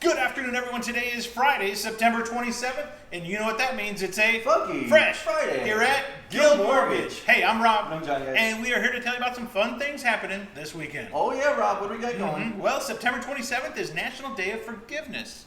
Good afternoon, everyone. Today is Friday, September 27th, and you know what that means. It's a Funky Fresh Friday here at Guild Mortgage. Hey, I'm Rob, I'm John, guys. and we are here to tell you about some fun things happening this weekend. Oh yeah, Rob, what do we got going? Well, September 27th is National Day of Forgiveness,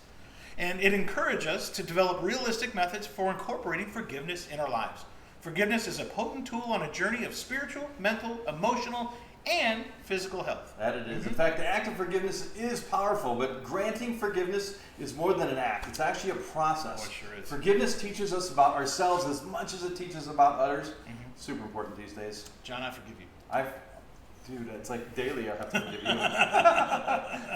and it encourages us to develop realistic methods for incorporating forgiveness in our lives. Forgiveness is a potent tool on a journey of spiritual, mental, emotional, and physical health. That it is. In fact, the act of forgiveness is powerful, but granting forgiveness is more than an act. It's actually a process. Oh, it sure is. Forgiveness teaches us about ourselves as much as it teaches about others. Super important these days. John, I forgive you. Dude, it's like daily I have to forgive you.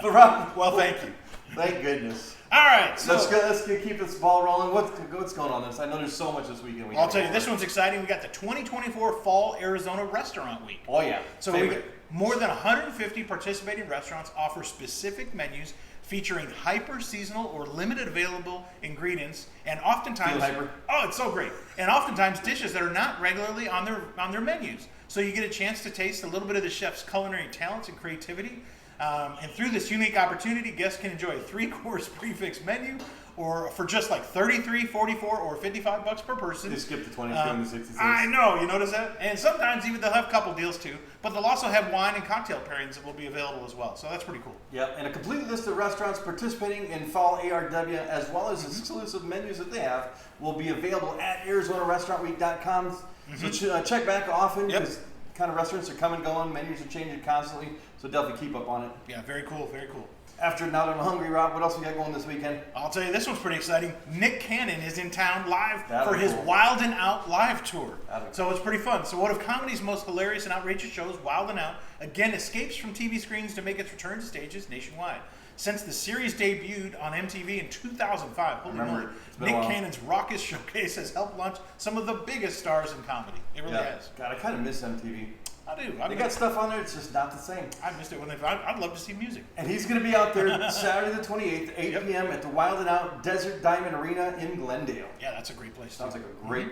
But Rob, Well, thank you. thank goodness. All right, so Let's keep this ball rolling. What's going on this? I know there's so much this weekend. I'll tell you, this one's exciting. We got the 2024 Fall Arizona Restaurant Week. Oh yeah. So we got more than 150 participating restaurants offer specific menus featuring hyper-seasonal or limited available ingredients, and oftentimes, it's so great. And oftentimes dishes that are not regularly on their menus. So you get a chance to taste a little bit of the chef's culinary talents and creativity. And through this unique opportunity, guests can enjoy a 3-course prefix menu, or for just like $33, $44, or $55 per person. They skipped the 22 and the 66. I know, you notice that? And sometimes even they'll have a couple deals too, but they'll also have wine and cocktail pairings that will be available as well. So that's pretty cool. Yep, and a complete list of restaurants participating in Fall ARW, as well as exclusive menus that they have, will be available at ArizonaRestaurantWeek.com. So check back often, because kind of restaurants are coming and going, menus are changing constantly, so definitely keep up on it. Yeah, very cool, very cool. After Now That I'm Hungry, Rob, what else we got going this weekend? I'll tell you, this one's pretty exciting. Nick Cannon is in town live That'll for his cool. Wild and Out live tour. That'll So it's pretty fun. So one of comedy's most hilarious and outrageous shows, Wild and Out, again escapes from TV screens to make its return to stages nationwide. Since the series debuted on MTV in 2005, holy moly, Nick Cannon's raucous showcase has helped launch some of the biggest stars in comedy. It really has. God, I kind of miss MTV. I do. They got stuff on there, it's just not the same. I missed it when I'd love to see music. And he's going to be out there Saturday the 28th, 8 p.m. at the Wild and Out Desert Diamond Arena in Glendale. Yeah, that's a great place. Sounds like a great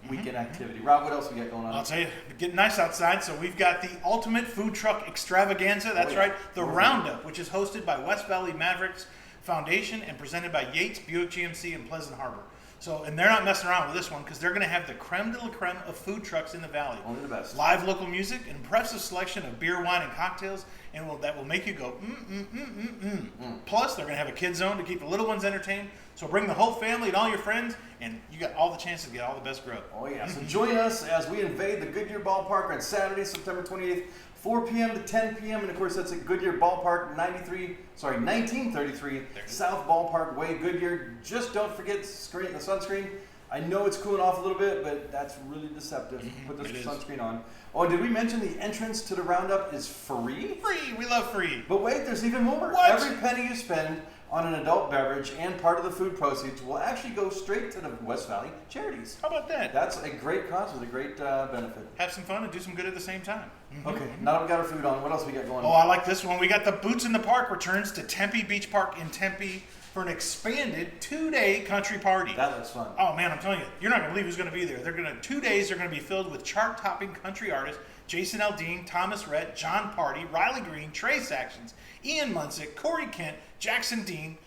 weekend activity. Rob, what else we got going on? I'll tell you, getting nice outside. So we've got the Ultimate Food Truck Extravaganza. That's right, the Roundup, which is hosted by West Valley Mavericks Foundation and presented by Yates Buick GMC in Pleasant Harbor. So, and they're not messing around with this one, because they're going to have the creme de la creme of food trucks in the valley. Only the best. Live local music, an impressive selection of beer, wine, and cocktails, and that will make you go Plus, they're going to have a kid zone to keep the little ones entertained. So bring the whole family and all your friends, and you got all the chances to get all the best grub. Oh yeah. So join us as we invade the Goodyear Ballpark on Saturday, September 28th, 4 p.m. to 10 p.m. And of course, that's at Goodyear Ballpark, 1933 South Ballpark Way, Goodyear. Just don't forget the sunscreen. I know it's cooling off a little bit, but that's really deceptive. Put this sunscreen on. Oh, did we mention the entrance to the Roundup is free? Free. We love free. But wait, there's even more. What? Every penny you spend on an adult beverage and part of the food proceeds will actually go straight to the West Valley charities. How about that? That's a great cause with a great benefit. Have some fun and do some good at the same time. Okay, now that we got our food on, what else we got going on? Oh, I like this one. We got the Boots in the Park returns to Tempe Beach Park in Tempe for an expanded 2-day country party. That looks fun. Oh man, I'm telling you, you're not gonna believe who's gonna be there. 2 days are gonna be filled with chart-topping country artists Jason Aldean, Thomas Rhett, John Party, Riley Green, Trey Saxons, Ian Munsick, Corey Kent, Jackson Dean,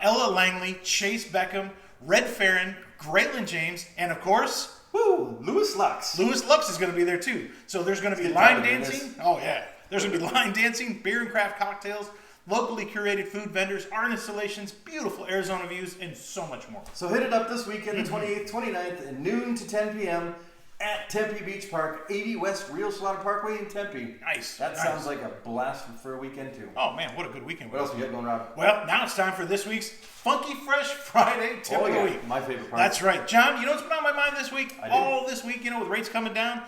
Ella Langley, Chase Beckham, Red Farron, Graylin James, and of course, Louis Lux. Louis Lux is going to be there too. So there's going to be line dancing. Oh yeah, there's going to be line dancing, beer and craft cocktails, locally curated food vendors, art installations, beautiful Arizona views, and so much more. So hit it up this weekend, the 28th, 29th, at noon to 10 p.m. at Tempe Beach Park, 80 West Real Slaughter Parkway in Tempe. Nice. That sounds like a blast for a weekend too. Oh man, what a good weekend. What else we got going, Rob? Well, now it's time for this week's Funky Fresh Friday Tip of the Week. My favorite part. That's right. John, you know what's been on my mind this week? All this week, with rates coming down,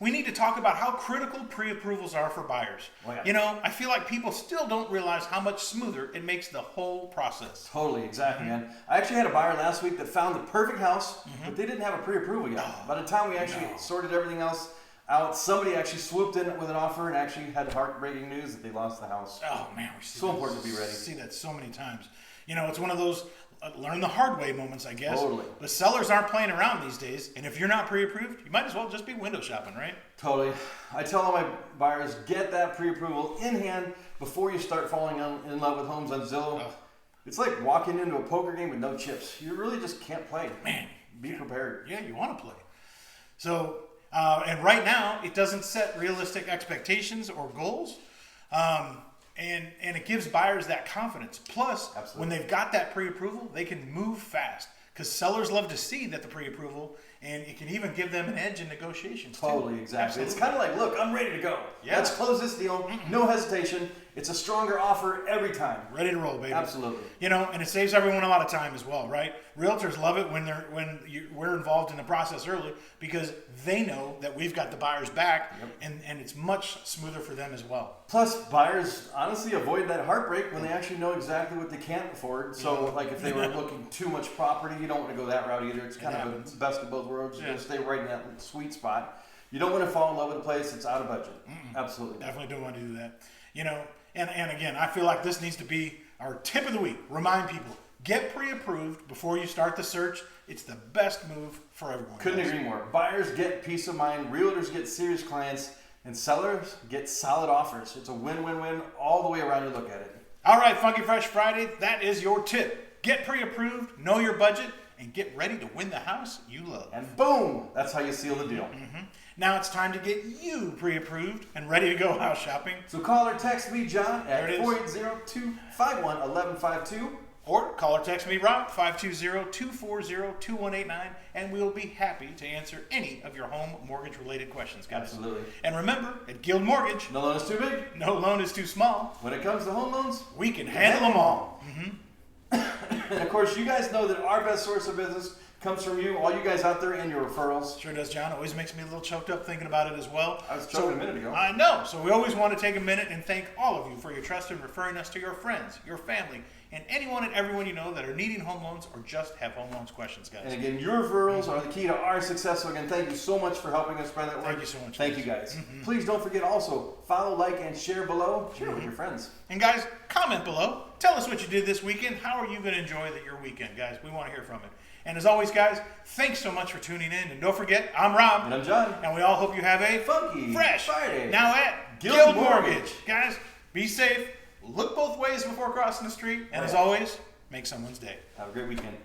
we need to talk about how critical pre-approvals are for buyers. Oh, yeah. I feel like people still don't realize how much smoother it makes the whole process. Totally, exactly, man. I actually had a buyer last week that found the perfect house, but they didn't have a pre-approval yet. By the time we actually sorted everything else out, somebody actually swooped in with an offer and actually had heartbreaking news that they lost the house. Oh man, we see so important to be ready. See that so many times. It's one of those learn the hard way moments, I guess. Totally. The sellers aren't playing around these days, and if you're not pre-approved, you might as well just be window shopping, right? Totally. I tell all my buyers, get that pre-approval in hand before you start falling in love with homes on Zillow. It's like walking into a poker game with no chips. You really just can't play. Man, be prepared. Yeah, you want to play. So, and right now, it doesn't set realistic expectations or goals. And it gives buyers that confidence. Plus, when they've got that pre-approval, they can move fast. Because sellers love to see that the pre-approval, and it can even give them an edge in negotiations. Totally, exactly. It's kind of like, look, I'm ready to go. Yeah. Let's close this deal. No hesitation. It's a stronger offer every time. Ready to roll, baby. Absolutely. You know, and it saves everyone a lot of time as well, right? Realtors love it when we're involved in the process early because they know that we've got the buyers back, and it's much smoother for them as well. Plus, buyers honestly avoid that heartbreak when they actually know exactly what they can't afford. So, like if they were looking too much property, you don't want to go that route either. It's kind of the best of both worlds. You stay right in that sweet spot. You don't want to fall in love with a place that's out of budget. Absolutely. Definitely don't want to do that. You know, and again, I feel like this needs to be our tip of the week. Remind people, get pre-approved before you start the search. It's the best move for everyone. Couldn't agree more. Buyers get peace of mind, realtors get serious clients, and sellers get solid offers. It's a win-win-win all the way around you look at it. All right, Funky Fresh Friday, that is your tip. Get pre-approved, know your budget, and get ready to win the house you love. And boom, that's how you seal the deal. Now it's time to get you pre-approved and ready to go house shopping. So call or text me, John, at 480-251-1152. Or call or text me, Rob, 520-240-2189, and we'll be happy to answer any of your home mortgage-related questions, guys. Absolutely. And remember, at Guild Mortgage, no loan is too big. No loan is too small. When it comes to home loans, we can handle them all. And of course, you guys know that our best source of business comes from you, all you guys out there, and your referrals. Sure does, John. Always makes me a little choked up thinking about it as well. I was choking a minute ago. I know. So we always want to take a minute and thank all of you for your trust in referring us to your friends, your family, and anyone and everyone you know that are needing home loans or just have home loans questions, guys. And again, your referrals are the key to our success. So again, thank you so much for helping us spread that word. Thank you so much. Thank you, guys. Please don't forget also, follow, like, and share below. Share with your friends. And guys, comment below. Tell us what you did this weekend. How are you going to enjoy your weekend, guys? We want to hear from it. And as always, guys, thanks so much for tuning in. And don't forget, I'm Rob. And I'm John. And we all hope you have a funky fresh Friday. Now at Guild Mortgage. Guys, be safe. Look both ways before crossing the street. And as always, make someone's day. Have a great weekend.